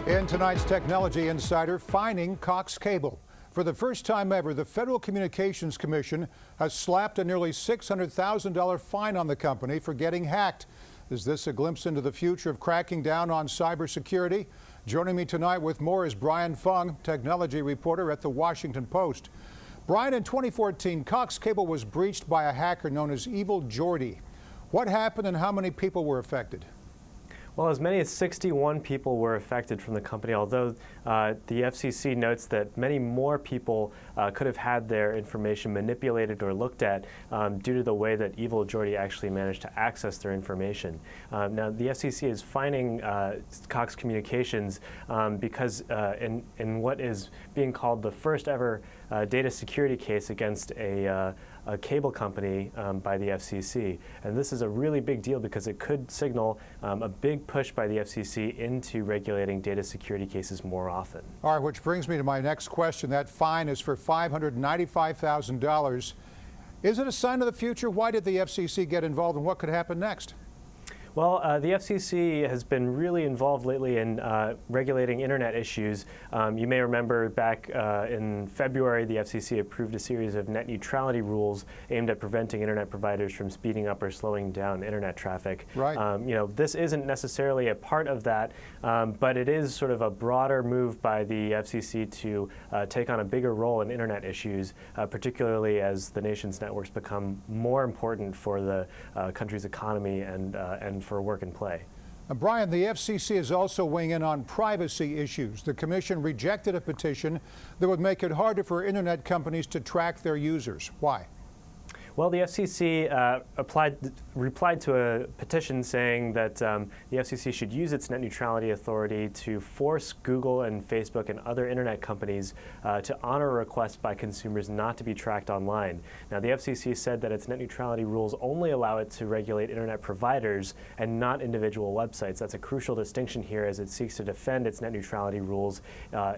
In tonight's Technology Insider, fining Cox Cable. For the first time ever, the Federal Communications Commission has slapped a nearly $600,000 fine on the company for getting hacked. Is this a glimpse into the future of cracking down on cybersecurity? Joining me tonight with more is Brian Fung, technology reporter at The Washington Post. Brian, in 2014, Cox Cable was breached by a hacker known as Evil Geordie. What happened and how many people were affected? Well, as many as 61 people were affected from the company, although the FCC notes that many more people could have had their information manipulated or looked at due to the way that Evil Geordie actually managed to access their information. Now, the FCC is fining Cox Communications because in what is being called the first ever data security case against a cable company by the FCC. And this is a really big deal because it could signal a big push by the FCC into regulating data security cases more often. All right, which brings me to my next question. That fine is for $595,000. Is it a sign of the future? Why did the FCC get involved and what could happen next? Well, the FCC has been really involved lately in regulating internet issues. You may remember back in February, the FCC approved a series of net neutrality rules aimed at preventing internet providers from speeding up or slowing down internet traffic. Right. This isn't necessarily a part of that, but it is sort of a broader move by the FCC to take on a bigger role in internet issues, particularly as the nation's networks become more important for the country's economy and for work and play. Brian, the FCC is also weighing in on privacy issues. The commission rejected a petition that would make it harder for internet companies to track their users. Why? Well, the FCC replied to a petition saying that the FCC should use its net neutrality authority to force Google and Facebook and other internet companies to honor a request by consumers not to be tracked online. Now, the FCC said that its net neutrality rules only allow it to regulate internet providers and not individual websites. That's a crucial distinction here as it seeks to defend its net neutrality rules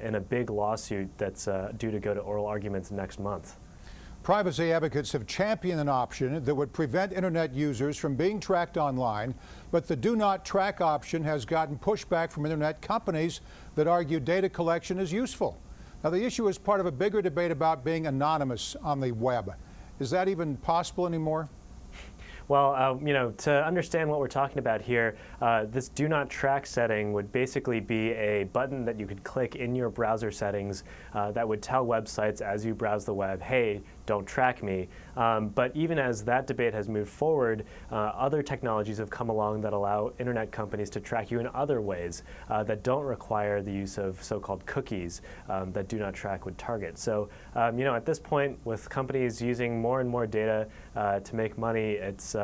in a big lawsuit that's due to go to oral arguments next month. Privacy advocates have championed an option that would prevent internet users from being tracked online, but the do not track option has gotten pushback from internet companies that argue data collection is useful. Now, the issue is part of a bigger debate about being anonymous on the web. Is that even possible anymore? Well, to understand what we're talking about here, this do not track setting would basically be a button that you could click in your browser settings that would tell websites as you browse the web, hey, don't track me. But even as that debate has moved forward, other technologies have come along that allow internet companies to track you in other ways that don't require the use of so-called cookies that do not track would target. So, at this point, with companies using more and more data to make money, it's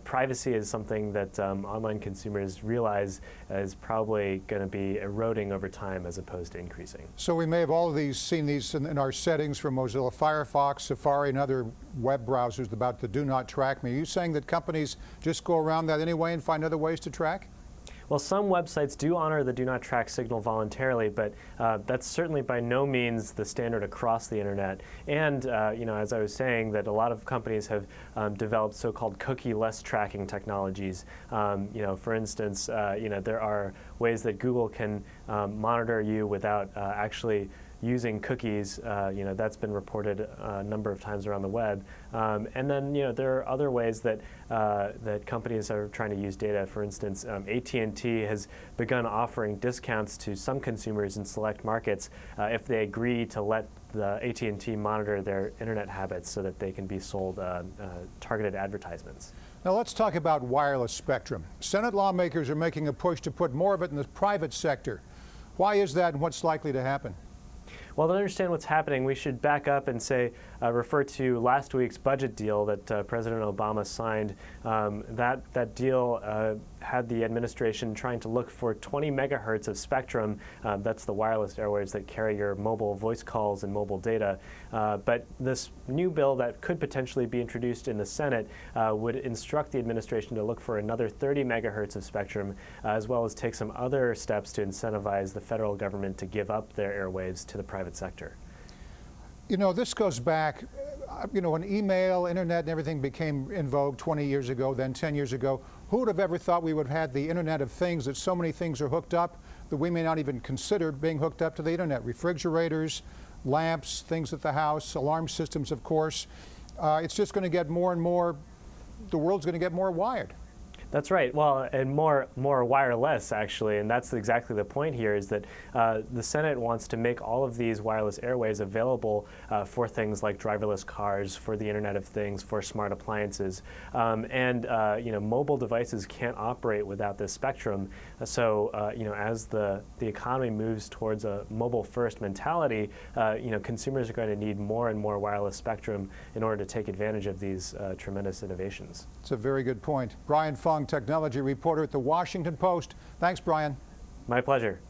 privacy is something that online consumers realize is probably going to be eroding over time as opposed to increasing. So we may have all of these seen these in our settings from Mozilla Firefox, Safari, and other web browsers about the do not track me. Are you saying that companies just go around that anyway and find other ways to track? Well, some websites do honor the do not track signal voluntarily, but that's certainly by no means the standard across the internet. And as I was saying, that a lot of companies have developed so-called cookie-less tracking technologies. For instance, there are ways that Google can monitor you without actually using cookies. That's been reported a number of times around the web. And then, there are other ways that that companies are trying to use data. For instance, AT&T has begun offering discounts to some consumers in select markets if they agree to let the AT&T monitor their internet habits so that they can be sold targeted advertisements. Now let's talk about wireless spectrum. Senate lawmakers are making a push to put more of it in the private sector. Why is that and what's likely to happen? Well, to understand what's happening, we should back up and refer to last week's budget deal that President Obama signed. That deal had the administration trying to look for 20 megahertz of spectrum. That's the wireless airwaves that carry your mobile voice calls and mobile data. But this new bill that could potentially be introduced in the Senate would instruct the administration to look for another 30 megahertz of spectrum, as well as take some other steps to incentivize the federal government to give up their airwaves to the private sector. This goes back when email, internet, and everything became in vogue 20 years ago, then 10 years ago, who would have ever thought we would have had the Internet of Things, that so many things are hooked up that we may not even consider being hooked up to the Internet? Refrigerators, lamps, things at the house, alarm systems, of course. It's just going to get more and more, the world's going to get more wired. That's right. Well, and more wireless, actually, and that's exactly the point here, is that the Senate wants to make all of these wireless airways available for things like driverless cars, for the Internet of Things, for smart appliances, and mobile devices can't operate without this spectrum. So, as the economy moves towards a mobile-first mentality, consumers are going to need more and more wireless spectrum in order to take advantage of these tremendous innovations. It's a very good point. Brian Fung, technology reporter at The Washington Post. Thanks, Brian. My pleasure.